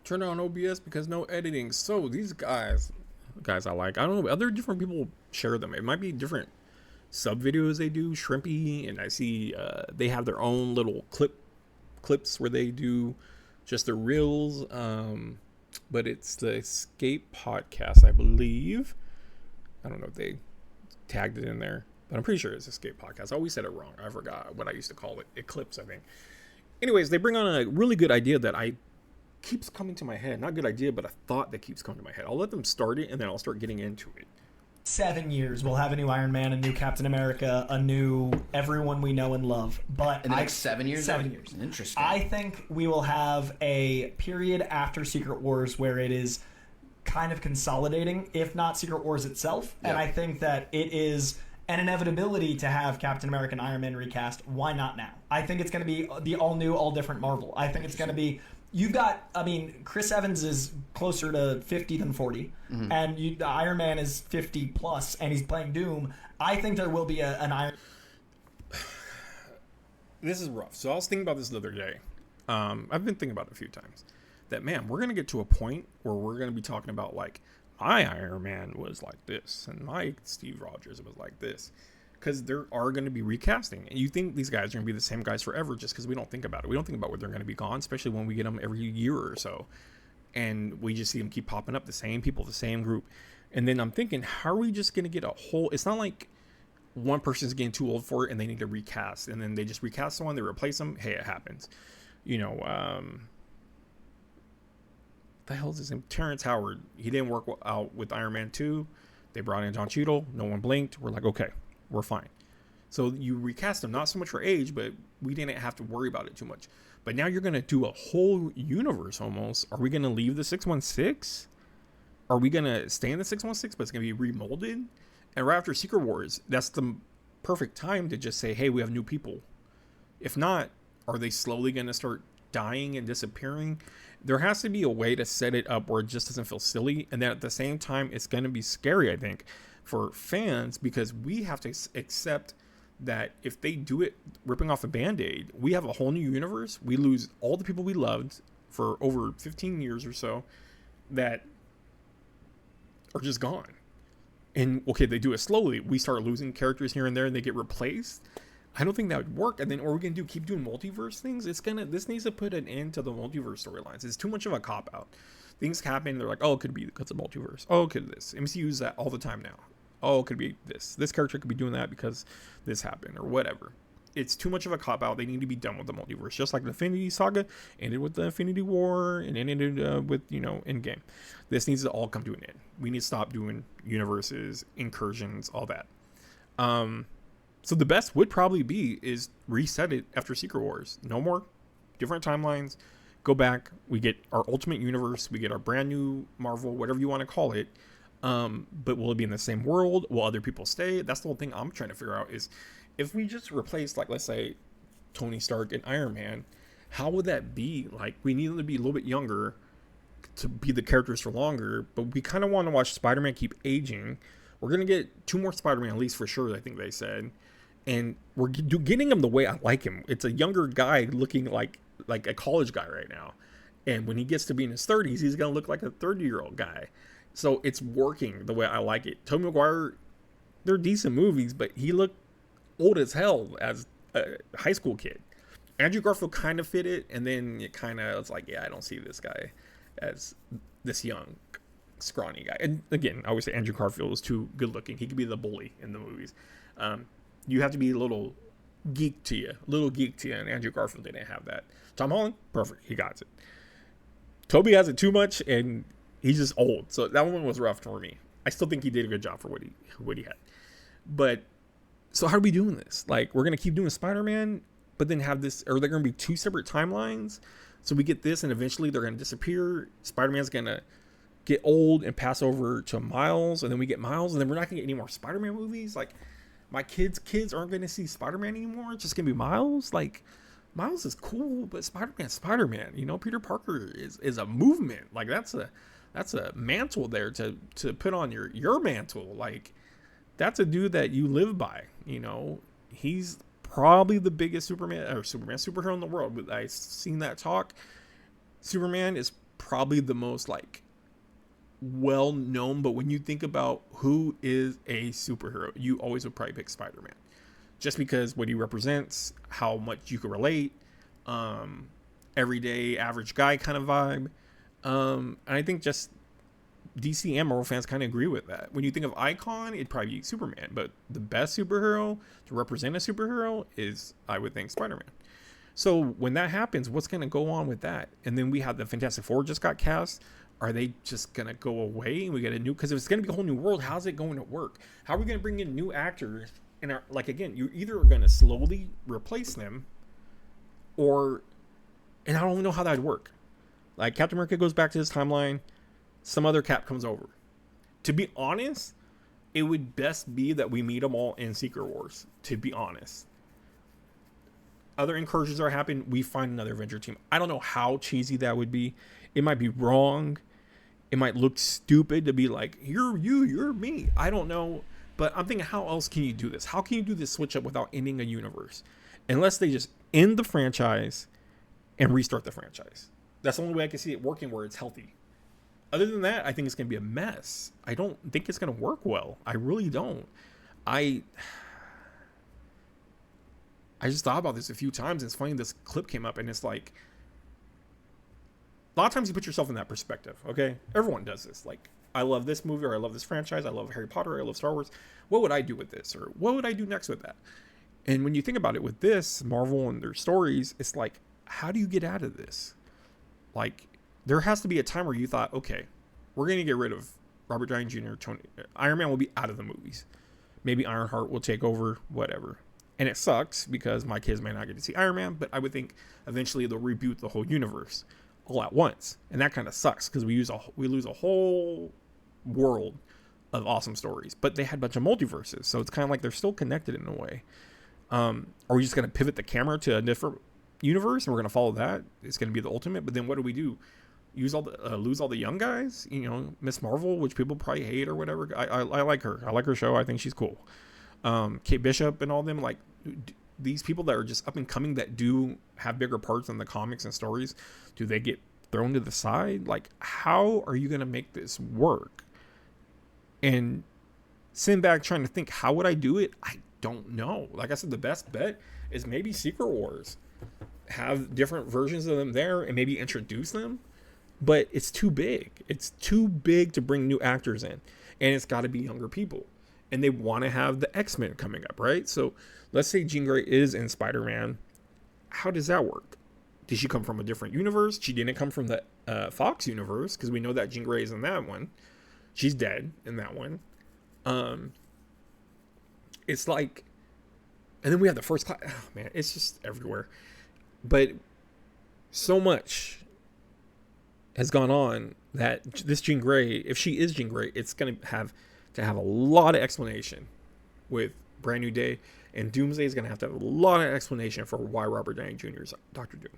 Turn on OBS because no editing. So these guys I like. I don't know. Other different people share them. It might be different sub videos they do. Shrimpy, and I see they have their own little clips where they do just the reels. But it's the Escape podcast, I believe. I don't know if they tagged it in there, but I'm pretty sure it's Escape podcast. I always said it wrong. I forgot what I used to call it. Eclipse, I think. Anyways, they bring on a really good idea that keeps coming to my head. Not a good idea, but a thought that keeps coming to my head. I'll let them start it, and then I'll start getting into it. 7 years, we'll have a new Iron Man, a new Captain America, a new everyone we know and love. But in the next 7 years? 7 years. Interesting. I think we will have a period after Secret Wars where it is kind of consolidating, if not Secret Wars itself. Yep. And I think that it is an inevitability to have Captain America and Iron Man recast. Why not now? I think it's going to be the all-new, all-different Marvel. I think it's going to be... You've got, I mean, Chris Evans is closer to 50 than 40, and Iron Man is 50 plus, and he's playing Doom. I think there will be an Iron... This is rough. So I was thinking about this the other day. I've been thinking about it a few times. That, man, we're going to get to a point where we're going to be talking about, like, my Iron Man was like this, and my Steve Rogers was like this. Because there are going to be recasting. And you think these guys are going to be the same guys forever just because we don't think about it. We don't think about where they're going to be gone, especially when we get them every year or so. And we just see them keep popping up, the same people, the same group. And then I'm thinking, how are we just going to get a whole... It's not like one person's getting too old for it and they need to recast. And then they just recast someone, they replace them. Hey, it happens. You know, the hell is his name? Terrence Howard. He didn't work out with Iron Man 2. They brought in John Cheadle. No one blinked. We're like, okay. We're fine. So you recast them, not so much for age, but we didn't have to worry about it too much. But now you're going to do a whole universe almost. Are we going to leave the 616? Are we going to stay in the 616, but it's going to be remolded? And right after Secret Wars, that's the perfect time to just say, hey, we have new people. If not, are they slowly going to start dying and disappearing? There has to be a way to set it up where it just doesn't feel silly. And then at the same time, it's going to be scary, I think, for fans, because we have to accept that if they do it ripping off a Band-Aid, we have a whole new universe. We lose all the people we loved for over 15 years or so that are just gone. And okay, they do it slowly. We start losing characters here and there and they get replaced. I don't think that would work. And then, or we're going to keep doing multiverse things. This needs to put an end to the multiverse storylines. It's too much of a cop-out. Things happen, they're like, oh, it could be because of multiverse. Oh, it could this. MCU uses that all the time now. Oh, it could be this. This character could be doing that because this happened or whatever. It's too much of a cop-out. They need to be done with the multiverse. Just like the Infinity Saga ended with the Infinity War and ended with, Endgame. This needs to all come to an end. We need to stop doing universes, incursions, all that. So the best would probably be is reset it after Secret Wars. No more different timelines. Go back. We get our Ultimate Universe. We get our brand new Marvel, whatever you want to call it. But will it be in the same world? Will other people stay? That's the whole thing I'm trying to figure out is if we just replace, like, let's say Tony Stark and Iron Man, how would that be? Like, we need them to be a little bit younger to be the characters for longer, but we kind of want to watch Spider-Man keep aging. We're going to get 2 more Spider-Man, at least for sure, I think they said. And we're getting him the way I like him. It's a younger guy looking like a college guy right now. And when he gets to be in his 30s, he's going to look like a 30-year-old guy. So it's working the way I like it. Tobey Maguire, they're decent movies, but he looked old as hell as a high school kid. Andrew Garfield kind of fit it, and then it's like, yeah, I don't see this guy as this young, scrawny guy. And again, I always say Andrew Garfield is too good looking. He could be the bully in the movies. You have to be a little geek to you, and Andrew Garfield didn't have that. Tom Holland, perfect. He got it. Toby has it too much, and he's just old. So that one was rough for me. I still think he did a good job for what he had. But, so how are we doing this? Like, we're going to keep doing Spider-Man, but then have this, or they're going to be 2 separate timelines? So we get this, and eventually they're going to disappear. Spider-Man's going to get old and pass over to Miles, and then we get Miles, and then we're not going to get any more Spider-Man movies? Like, my kids aren't going to see Spider-Man anymore? It's just going to be Miles? Like, Miles is cool, but Spider-Man's Spider-Man. Peter Parker is a movement. Like, that's a mantle there to put on your mantle. Like, that's a dude that you live by. He's probably the biggest superhero in the world. I've seen that talk. Superman is probably the most like well known, but when you think about who is a superhero, you always would probably pick Spider-Man, just because what he represents, how much you can relate, everyday average guy kind of vibe. And I think just DC and Marvel fans kind of agree with that. When you think of icon, it'd probably be Superman, but the best superhero to represent a superhero is, I would think, Spider-Man. So when that happens, what's going to go on with that? And then we have the Fantastic Four just got cast. Are they just going to go away and we get a new, because if it's going to be a whole new world, how's it going to work? How are we going to bring in new actors? And are, like, again, you either are going to slowly replace them or, and I don't even know how that would work. Like Captain America goes back to his timeline. Some other Cap comes over. To be honest, it would best be that we meet them all in Secret Wars, to be honest. Other incursions are happening. We find another Avenger team. I don't know how cheesy that would be. It might be wrong. It might look stupid to be like, you're you, you're me. I don't know. But I'm thinking, how else can you do this? How can you do this switch up without ending a universe? Unless they just end the franchise and restart the franchise. That's the only way I can see it working where it's healthy. Other than that, I think it's going to be a mess. I don't think it's going to work well. I really don't. I just thought about this a few times, and it's funny this clip came up, and it's like, a lot of times you put yourself in that perspective, okay? Everyone does this. Like, I love this movie, or I love this franchise, I love Harry Potter, I love Star Wars. What would I do with this? Or what would I do next with that? And when you think about it with this, Marvel and their stories, it's like, how do you get out of this? Like, there has to be a time where you thought, okay, we're going to get rid of Robert Downey Jr., Iron Man will be out of the movies. Maybe Ironheart will take over, whatever. And it sucks because my kids may not get to see Iron Man, but I would think eventually they'll reboot the whole universe all at once. And that kind of sucks because we lose a whole world of awesome stories. But they had a bunch of multiverses, so it's kind of like they're still connected in a way. Are we just going to pivot the camera to a different universe and we're going to follow that? It's going to be the ultimate. But then what do? Lose all the young guys? You know, Miss Marvel, which people probably hate or whatever. I like her. I like her show. I think she's cool. Kate Bishop and all them, like these people that are just up and coming that do have bigger parts in the comics and stories, do they get thrown to the side? Like, how are you going to make this work? And sitting back trying to think, how would I do it? I don't know. Like I said, the best bet is maybe Secret Wars. Have different versions of them there and maybe introduce them. But it's too big. It's too big to bring new actors in. And it's got to be younger people. And they want to have the X-Men coming up, right? So let's say Jean Grey is in Spider-Man. How does that work? Did she come from a different universe? She didn't come from the Fox universe, because we know that Jean Grey is in that one. She's dead in that one. It's like... And then we have the First Class. Oh, man, it's just everywhere. But so much has gone on that this Jean Grey, if she is Jean Grey, it's going to have a lot of explanation with Brand New Day, and Doomsday is going to have a lot of explanation for why Robert Downey Jr. is Doctor Doom.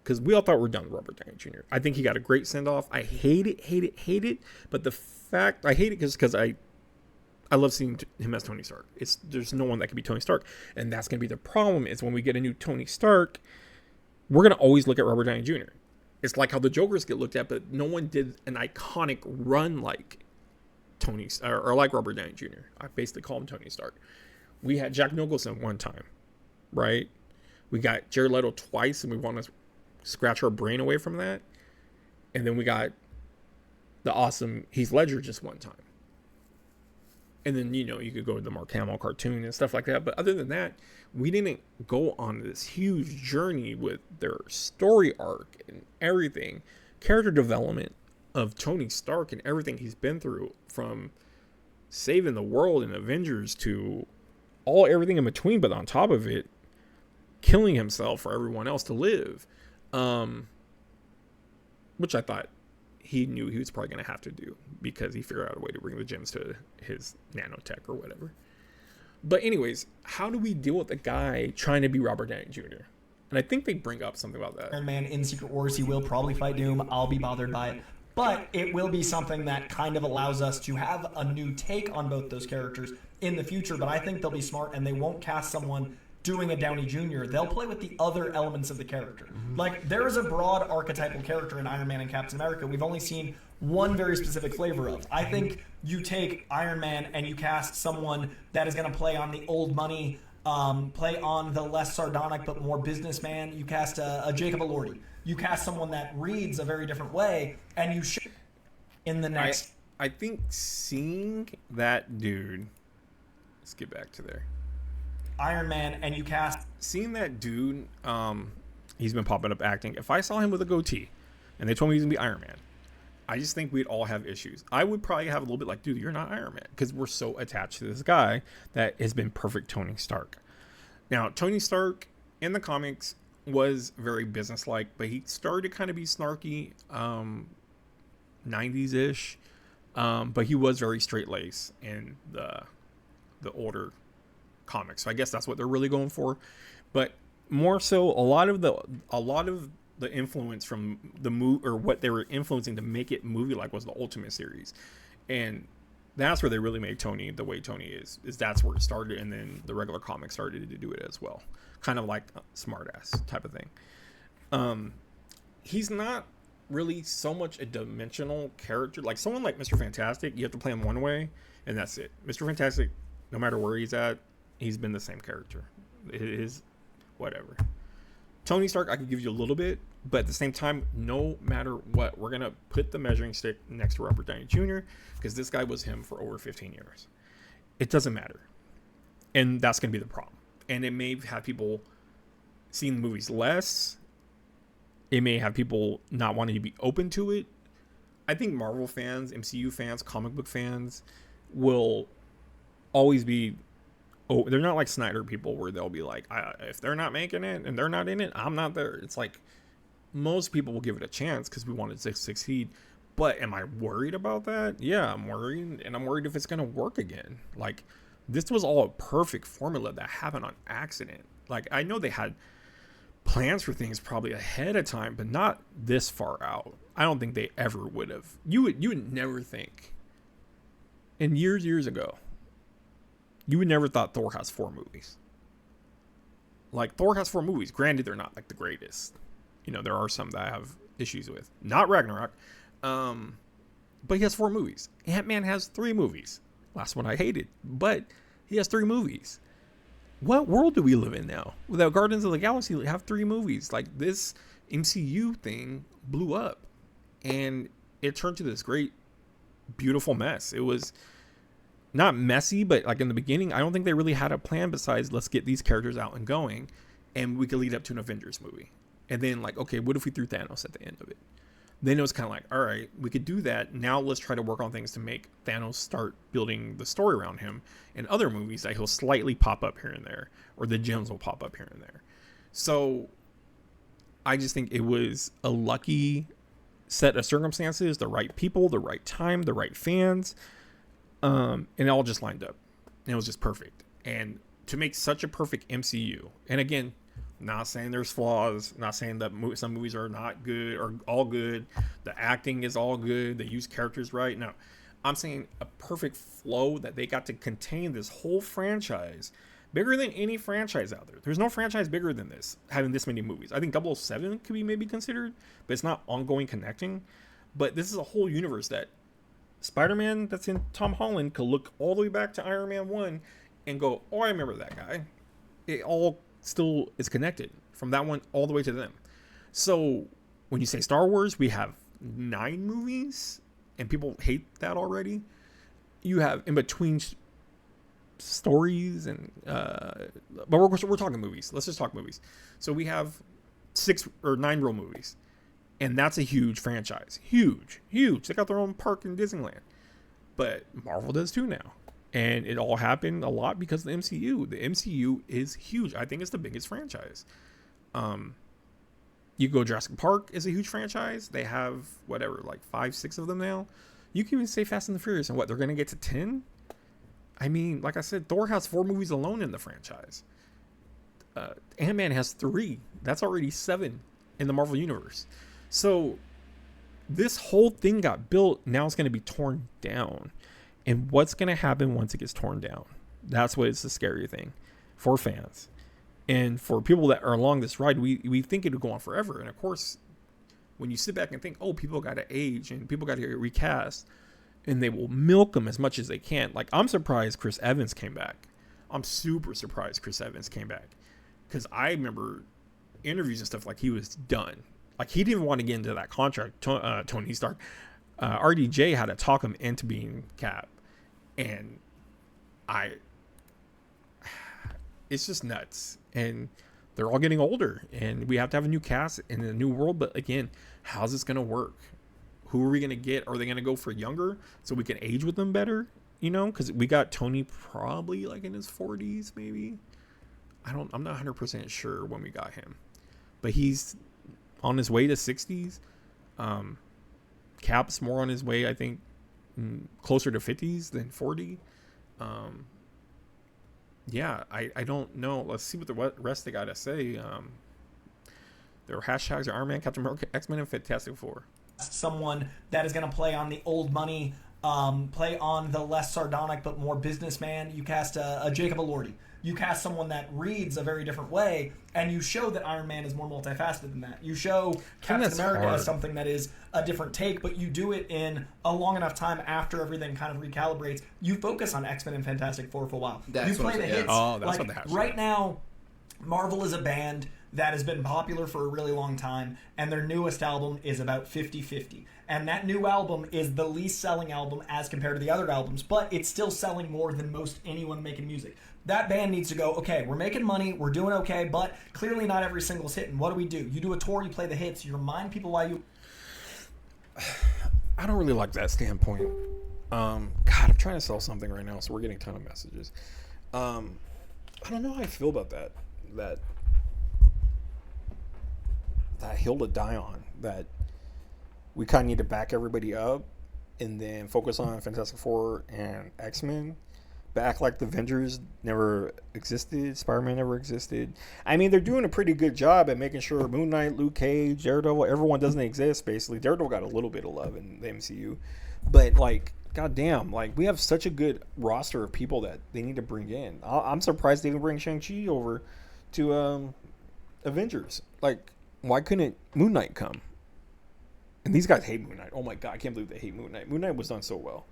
Because we all thought we're done with Robert Downey Jr. I think he got a great send-off. I hate it, but the fact, I hate it because I love seeing him as Tony Stark. There's no one that can be Tony Stark, and that's going to be the problem, is when we get a new Tony Stark, we're going to always look at Robert Downey Jr. It's like how the Jokers get looked at, but no one did an iconic run like Tony, or like Robert Downey Jr. I basically call him Tony Stark. We had Jack Nicholson one time, right? We got Jared Leto twice, and we want to scratch our brain away from that. And then we got the awesome Heath Ledger just one time. And then, you know, you could go to the Mark Hamill cartoon and stuff like that. But other than that, we didn't go on this huge journey with their story arc and everything. Character development of Tony Stark and everything he's been through, from saving the world in Avengers to everything in between, but on top of it, killing himself for everyone else to live. Which I thought he knew he was probably going to have to do, because he figured out a way to bring the gems to his nanotech or whatever. But anyways, how do we deal with a guy trying to be Robert Downey Jr.? And I think they bring up something about that. Iron Man in Secret Wars, he will probably fight Doom. I'll be bothered by it. But it will be something that kind of allows us to have a new take on both those characters in the future. But I think they'll be smart, and they won't cast someone doing a Downey Jr., they'll play with the other elements of the character. Like, there is a broad archetypal character in Iron Man and Captain America we've only seen one very specific flavor of. I think you take Iron Man and you cast someone that is going to play on the old money, play on the less sardonic but more businessman. You cast a Jacob Elordi. You cast someone that reads a very different way, and you show in the next... I think seeing that dude... Let's get back to there. Iron Man, and you cast... Seeing that dude, he's been popping up acting. If I saw him with a goatee, and they told me he's going to be Iron Man, I just think we'd all have issues. I would probably have a little bit like, dude, you're not Iron Man. Because we're so attached to this guy that has been perfect Tony Stark. Now, Tony Stark in the comics was very businesslike, but he started to kind of be snarky, 90s-ish. But he was very straight-laced in the older comics. So I guess that's what they're really going for. But more so, a lot of the influence from the movie, or what they were influencing to make it movie-like, was the Ultimate series. And that's where they really made Tony the way Tony is that's where it started, and then the regular comics started to do it as well. Kind of like smartass type of thing. He's not really so much a dimensional character. Like someone like Mr. Fantastic, you have to play him one way, and that's it. Mr. Fantastic, no matter where he's at, he's been the same character. It is whatever. Tony Stark, I could give you a little bit, but at the same time, no matter what, we're going to put the measuring stick next to Robert Downey Jr. because this guy was him for over 15 years. It doesn't matter. And that's going to be the problem. And it may have people seeing the movies less. It may have people not wanting to be open to it. I think Marvel fans, MCU fans, comic book fans will always be... Oh, they're not like Snyder people where they'll be like, if they're not making it and they're not in it, I'm not there. It's like most people will give it a chance because we want it to succeed. But am I worried about that? Yeah, I'm worried. And I'm worried if it's going to work again. Like, this was all a perfect formula that happened on accident. Like, I know they had plans for things probably ahead of time, but not this far out. I don't think they ever would have. You would never think. And years ago, you would never thought Thor has 4 movies. Like, Thor has 4 movies. Granted, they're not like the greatest. You know, there are some that I have issues with. Not Ragnarok. But he has 4 movies. Ant-Man has 3 movies. Last one I hated. But he has 3 movies. What world do we live in now? Without Guardians of the Galaxy, we have 3 movies. Like, this MCU thing blew up. And it turned to this great, beautiful mess. It was... not messy, but like in the beginning, I don't think they really had a plan besides let's get these characters out and going, and we could lead up to an Avengers movie. And then like, okay, what if we threw Thanos at the end of it? Then it was kind of like, all right, we could do that. Now let's try to work on things to make Thanos start building the story around him in other movies that he'll slightly pop up here and there, or the gems will pop up here and there. So I just think it was a lucky set of circumstances, the right people, the right time, the right fans. And it all just lined up. And it was just perfect. And to make such a perfect MCU, and again, not saying there's flaws, not saying that some movies are not good or all good, the acting is all good, they use characters right. No, I'm saying a perfect flow that they got to contain this whole franchise, bigger than any franchise out there. There's no franchise bigger than this, having this many movies. I think 007 could be maybe considered, but it's not ongoing connecting. But this is a whole universe that Spider-Man that's in Tom Holland could look all the way back to Iron Man 1 and go, oh, I remember that guy. It all still is connected from that one all the way to them. So when you say Star Wars, we have 9 movies and people hate that already. You have in between stories and but we're talking movies. Let's just talk movies. So we have 6 or 9 real movies. And that's a huge franchise. Huge. They got their own park in Disneyland. But Marvel does too now. And it all happened a lot because of the MCU. The MCU is huge. I think it's the biggest franchise. You go Jurassic Park is a huge franchise. They have, whatever, like 5, 6 of them now. You can even say Fast and the Furious. And what, they're going to get to 10? I mean, like I said, Thor has 4 movies alone in the franchise. Ant-Man has 3. That's already 7 in the Marvel Universe. So this whole thing got built. Now it's going to be torn down. And what's going to happen once it gets torn down? That's what is the scary thing for fans. And for people that are along this ride, we think it'll go on forever. And of course, when you sit back and think, oh, people got to age and people got to get recast, and they will milk them as much as they can. Like, I'm surprised Chris Evans came back. I'm super surprised Chris Evans came back, because I remember interviews and stuff like he was done. Like, he didn't want to get into that contract. Tony Stark, RDJ had to talk him into being Cap, and it's just nuts. And they're all getting older, and we have to have a new cast in a new world. But again, how's this going to work? Who are we going to get? Are they going to go for younger so we can age with them better? You know, because we got Tony probably like in his 40s, maybe. I'm not 100% sure when we got him, but he's on his way to 60s. Cap's more on his way, I think, closer to 50s than 40. Yeah, I don't know. Let's see what the rest they got to say. Their hashtags are Iron Man, Captain America, X-Men, and Fantastic Four. Someone that is going to play on the old money, play on the less sardonic but more businessman. You cast a Jacob Elordi. You cast someone that reads a very different way, and you show that Iron Man is more multifaceted than that. You show Captain America as something that is a different take, but you do it in a long enough time after everything kind of recalibrates. You focus on X-Men and Fantastic Four for a while. You play the hits. Oh, that's like, what they have. Right now, Marvel is a band that has been popular for a really long time, and their newest album is about 50-50. And that new album is the least selling album as compared to the other albums, but it's still selling more than most anyone making music. That band needs to go, okay, we're making money, we're doing okay, but clearly not every single's hitting. What do? You do a tour, you play the hits, you remind people why you... I don't really like that standpoint. God, I'm trying to sell something right now, so we're getting a ton of messages. I don't know how I feel about that hill to die on, that we kind of need to back everybody up and then focus on Fantastic Four and X-Men, but act like the Avengers never existed, Spider-Man never existed. I mean, they're doing a pretty good job at making sure Moon Knight, Luke Cage, Daredevil, everyone doesn't exist, basically. Daredevil got a little bit of love in the MCU, but like, goddamn, like, we have such a good roster of people that they need to bring in. I'm surprised they even bring Shang-Chi over to Avengers. Like, why couldn't Moon Knight come? And these guys hate Moon Knight. Oh my god, I can't believe they hate Moon Knight. Moon Knight was done so well.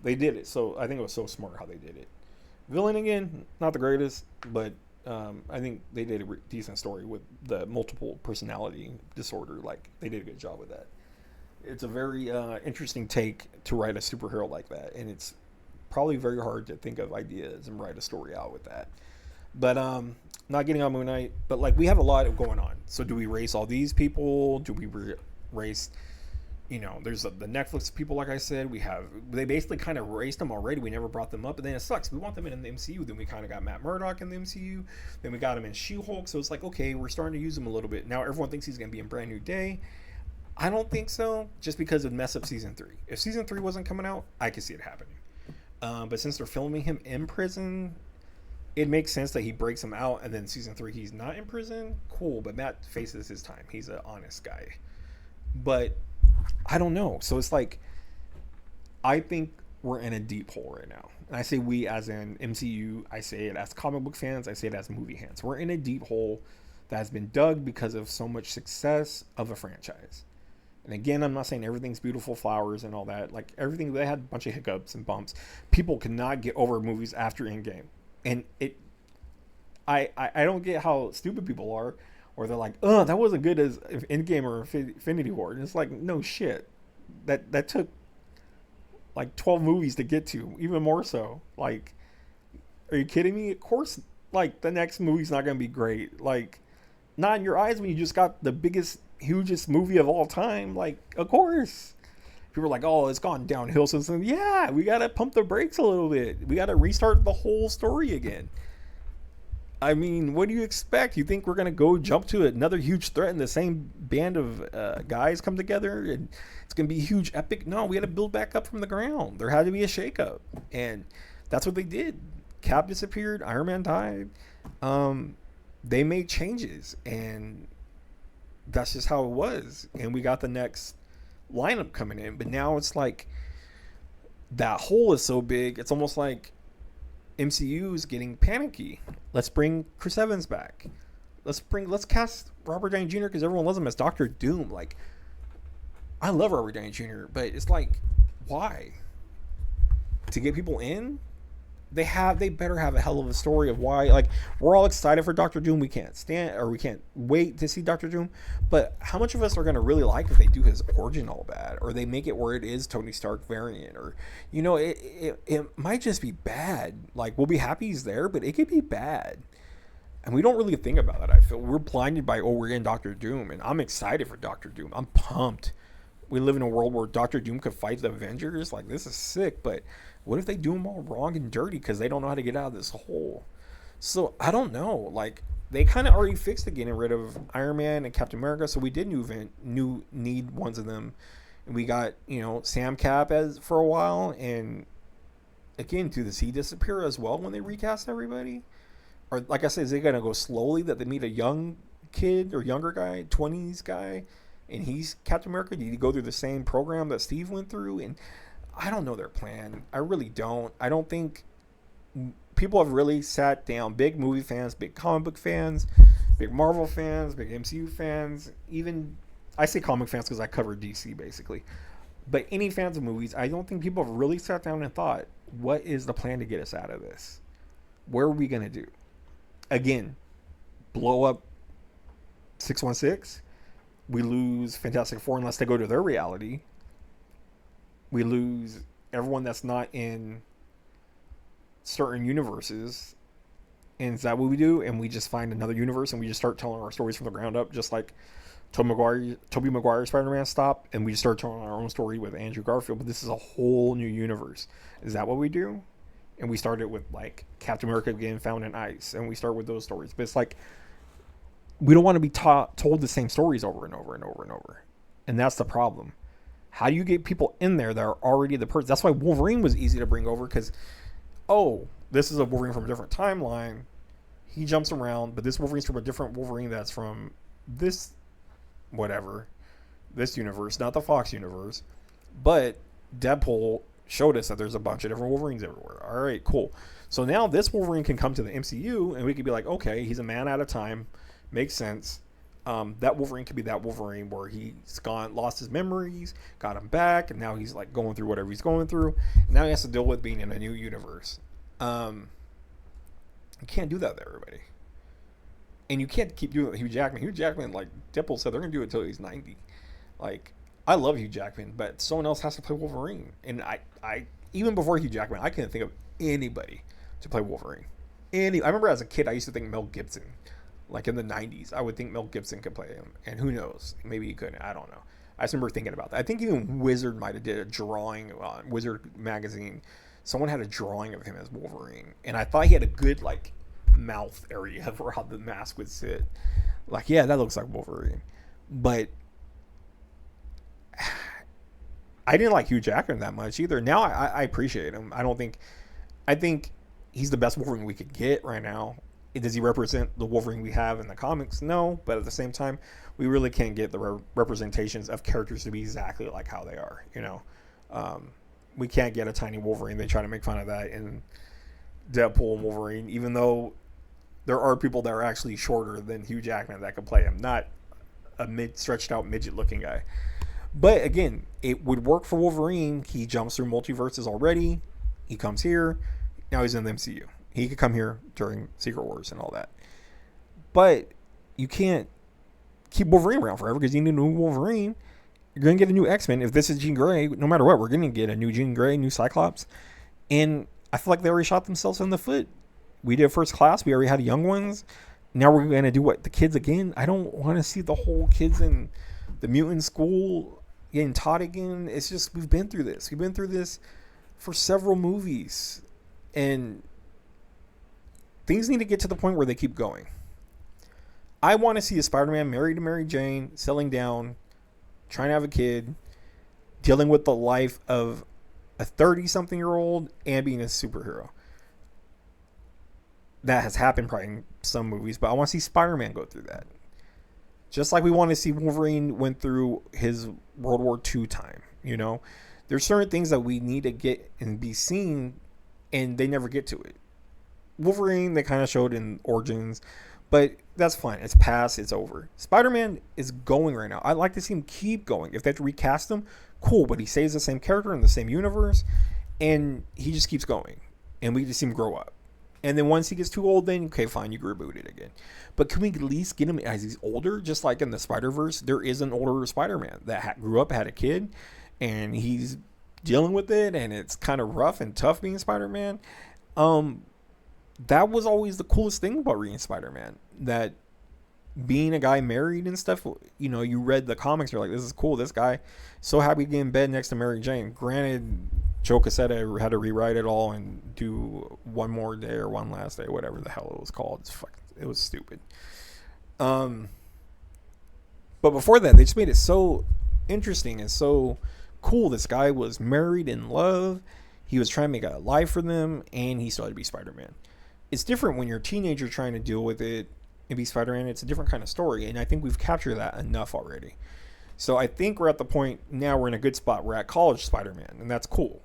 They did it. So I think it was so smart how they did it. Villain, again, not the greatest, but I think they did a decent story with the multiple personality disorder. Like, they did a good job with that. It's a very interesting take to write a superhero like that. And it's probably very hard to think of ideas and write a story out with that. But not getting on Moon Knight. But, like, we have a lot going on. So do we race all these people? Do we race... You know, there's the Netflix people, like I said. They basically kind of raced them already. We never brought them up, but then it sucks. We want them in the MCU. Then we kind of got Matt Murdock in the MCU. Then we got him in She-Hulk. So it's like, okay, we're starting to use him a little bit. Now everyone thinks he's going to be in Brand New Day. I don't think so, just because of mess up season 3. If season 3 wasn't coming out, I could see it happening. But since they're filming him in prison, it makes sense that he breaks him out, and then season 3 he's not in prison. Cool, but Matt faces his time. He's an honest guy. But I don't know. So it's like, I think we're in a deep hole right now. And I say we as in MCU. I say it as comic book fans. I say it as movie fans. We're in a deep hole that has been dug because of so much success of a franchise. And again, I'm not saying everything's beautiful flowers and all that. Like, everything, they had a bunch of hiccups and bumps. People could not get over movies after Endgame. And I don't get how stupid people are. Or they're like, oh, that wasn't good as Endgame or Infinity War. And it's like, no shit. That took like 12 movies to get to, even more so. Like, are you kidding me? Of course, like, the next movie's not going to be great. Like, not in your eyes when you just got the biggest, hugest movie of all time. Like, of course. People are like, oh, it's gone downhill since then. Yeah, we got to pump the brakes a little bit. We got to restart the whole story again. I mean, what do you expect? You think we're going to go jump to another huge threat and the same band of guys come together and it's going to be a huge epic? No, we had to build back up from the ground. There had to be a shakeup. And that's what they did. Cap disappeared. Iron Man died. They made changes. And that's just how it was. And we got the next lineup coming in. But now it's like that hole is so big. It's almost like MCU is getting panicky. Let's bring Chris Evans back. Let's cast Robert Downey Jr. because everyone loves him as Doctor Doom. Like, I love Robert Downey Jr., but it's like, why? To get people in? They better have a hell of a story of why. Like, we're all excited for Doctor Doom. We can't wait to see Doctor Doom. But how much of us are going to really like if they do his origin all bad, or they make it where it is Tony Stark variant, or it might just be bad. Like, we'll be happy he's there, but it could be bad, and we don't really think about that. I feel we're blinded by, we're in Doctor Doom, and I'm excited for Doctor Doom. I'm pumped. We live in a world where Doctor Doom could fight the Avengers. Like, this is sick, but what if they do them all wrong and dirty because they don't know how to get out of this hole? So, I don't know. Like, they kind of already fixed it, getting rid of Iron Man and Captain America, so we did need ones of them. And we got, Sam Cap for a while, and again, does he disappear as well when they recast everybody? Or, like I said, is it going to go slowly that they meet a young kid or younger guy, 20s guy, and he's Captain America? Did he go through the same program that Steve went through? And I don't know their plan. I really don't. I don't think people have really sat down, big movie fans, big comic book fans, big Marvel fans, big MCU fans, even, I say comic fans because I cover DC basically, but any fans of movies, I don't think people have really sat down and thought, what is the plan to get us out of this? Where are we going to do? Again, blow up 616. We lose Fantastic Four unless they go to their reality. We lose everyone that's not in certain universes. And is that what we do? And we just find another universe and we just start telling our stories from the ground up, just like Tobey Maguire Spider-Man stopped, and we just start telling our own story with Andrew Garfield. But this is a whole new universe. Is that what we do? And we started with, like, Captain America getting found in ice, and we start with those stories. But it's like, we don't want to be told the same stories over and over and over and over. And that's the problem. How do you get people in there that are already the person? That's why Wolverine was easy to bring over, because, this is a Wolverine from a different timeline. He jumps around, but this Wolverine's from a different Wolverine that's from this universe, not the Fox universe. But Deadpool showed us that there's a bunch of different Wolverines everywhere. All right, cool. So now this Wolverine can come to the MCU, and we could be like, okay, he's a man at a time. Makes sense. That Wolverine could be that Wolverine where he's lost his memories, got him back, and now he's like going through whatever he's going through. And now he has to deal with being in a new universe. You can't do that to everybody. And you can't keep doing it with Hugh Jackman. Hugh Jackman, like Deadpool said, they're going to do it until he's 90. Like, I love Hugh Jackman, but someone else has to play Wolverine. And I even before Hugh Jackman, I couldn't think of anybody to play Wolverine. I remember as a kid, I used to think Mel Gibson. Like in the 90s, I would think Mel Gibson could play him. And who knows? Maybe he couldn't. I don't know. I just remember thinking about that. I think even Wizard might have did a drawing on Wizard magazine. Someone had a drawing of him as Wolverine. And I thought he had a good, like, mouth area for how the mask would sit. Like, yeah, that looks like Wolverine. But I didn't like Hugh Jackman that much either. Now I appreciate him. I think he's the best Wolverine we could get right now. Does he represent the Wolverine we have in the comics? No, but at the same time, we really can't get the representations of characters to be exactly like how they are. We can't get a tiny Wolverine. They try to make fun of that in Deadpool and Wolverine, even though there are people that are actually shorter than Hugh Jackman that could play him, not a stretched out midget looking guy. But again, it would work for Wolverine. He jumps through multiverses already. He comes here. Now he's in the MCU. He could come here during Secret Wars and all that. But you can't keep Wolverine around forever because you need a new Wolverine. You're going to get a new X-Men. If this is Jean Grey, no matter what, we're going to get a new Jean Grey, new Cyclops. And I feel like they already shot themselves in the foot. We did First Class. We already had young ones. Now we're going to do what? The kids again? I don't want to see the whole kids in the mutant school getting taught again. It's just, we've been through this. We've been through this for several movies. And things need to get to the point where they keep going. I want to see a Spider-Man married to Mary Jane, settling down, trying to have a kid, dealing with the life of a 30-something-year-old and being a superhero. That has happened probably in some movies, but I want to see Spider-Man go through that. Just like we want to see Wolverine went through his World War II time, There's certain things that we need to get and be seen, and they never get to it. Wolverine, they kind of showed in Origins, but that's fine. It's past. It's over. Spider-Man is going right now. I'd like to see him keep going. If they have to recast him, cool. But he stays the same character in the same universe, and he just keeps going. And we just see him grow up. And then once he gets too old, then, okay, fine, you can reboot it again. But can we at least get him as he's older? Just like in the Spider-Verse, there is an older Spider-Man that grew up, had a kid, and he's dealing with it, and it's kind of rough and tough being Spider-Man. That was always the coolest thing about reading Spider-Man. That being a guy married and stuff, you know, you read the comics, you're like, this is cool. This guy, so happy to get in bed next to Mary Jane. Granted, Joe Quesada had to rewrite it all and do one more day or one last day, whatever the hell it was called. It was stupid. But before that, they just made it so interesting and so cool. This guy was married, in love. He was trying to make a life for them, and he started to be Spider-Man. It's different when you're a teenager trying to deal with it and be Spider-Man. It's a different kind of story, and I think we've captured that enough already. So I think we're at the point now, we're in a good spot. We're at college Spider-Man, and that's cool.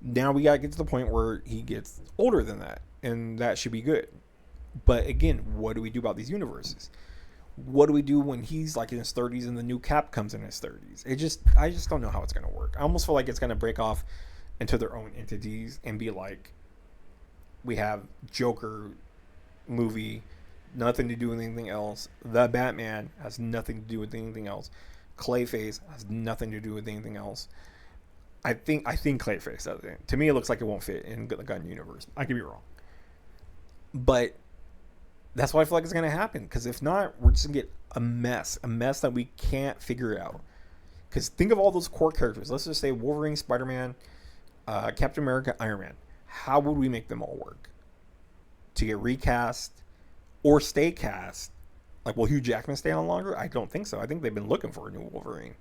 Now we got to get to the point where he gets older than that, and that should be good. But again, what do we do about these universes? What do we do when he's like in his 30s and the new Cap comes in his 30s? I just don't know how it's going to work. I almost feel like it's going to break off into their own entities and be like, we have Joker movie, nothing to do with anything else. The Batman has nothing to do with anything else. Clayface has nothing to do with anything else. I think Clayface does it. To me, it looks like it won't fit in the gun universe. I could be wrong, but that's what I feel like is going to happen. Because if not, we're just going to get a mess that we can't figure out. Because think of all those core characters. Let's just say Wolverine, Spider-Man, Captain America, Iron Man. How would we make them all work? To get recast or stay cast? Like, will Hugh Jackman stay on longer? I don't think so. I think they've been looking for a new Wolverine.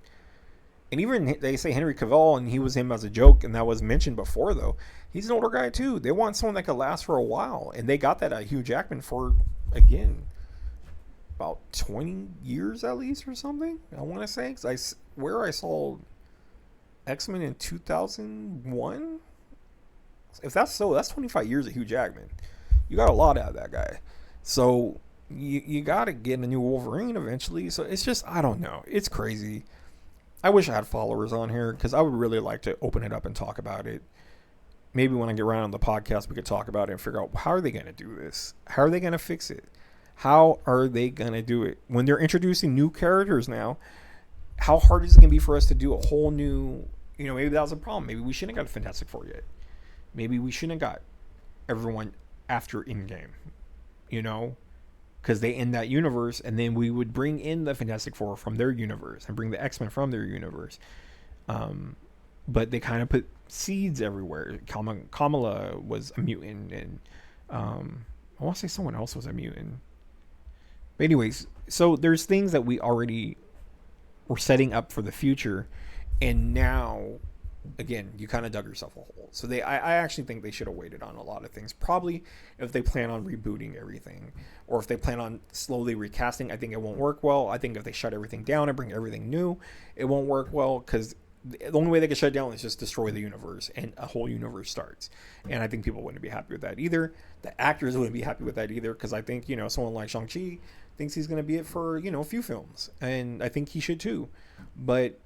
And even they say Henry Cavill, and he was him as a joke, and that was mentioned before, though. He's an older guy, too. They want someone that could last for a while. And they got that Hugh Jackman for, again, about 20 years at least or something, I want to say. Because I saw X-Men in 2001. If that's so, that's 25 years of Hugh Jackman. You got a lot out of that guy. So you got to get a new Wolverine eventually. So it's just, I don't know. It's crazy. I wish I had followers on here because I would really like to open it up and talk about it. Maybe when I get around on the podcast, we could talk about it and figure out, how are they going to do this? How are they going to fix it? How are they going to do it? When they're introducing new characters now, how hard is it going to be for us to do a whole new, maybe that was a problem. Maybe we shouldn't have got a Fantastic Four yet. Maybe we shouldn't have got everyone after Endgame, because they end that universe, and then we would bring in the Fantastic Four from their universe and bring the X-Men from their universe. But they kind of put seeds everywhere. Kamala was a mutant, and I want to say someone else was a mutant. But anyways, so there's things that we already were setting up for the future, and now, again, you kind of dug yourself a hole. So I actually think they should have waited on a lot of things. Probably if they plan on rebooting everything, or if they plan on slowly recasting, I think it won't work well. I think if they shut everything down and bring everything new, it won't work well, because the only way they can shut it down is just destroy the universe, and a whole universe starts. And I think people wouldn't be happy with that either. The actors wouldn't be happy with that either, because I think, someone like Shang-Chi thinks he's going to be it for, a few films. And I think he should too. But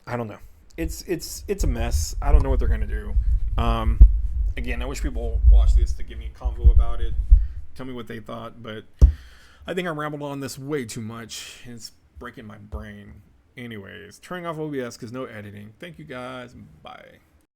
I don't know. It's a mess. I don't know what they're going to do. Again, I wish people watch this to give me a convo about it. Tell me what they thought. But I think I rambled on this way too much. It's breaking my brain. Anyways, turning off OBS because no editing. Thank you guys. Bye.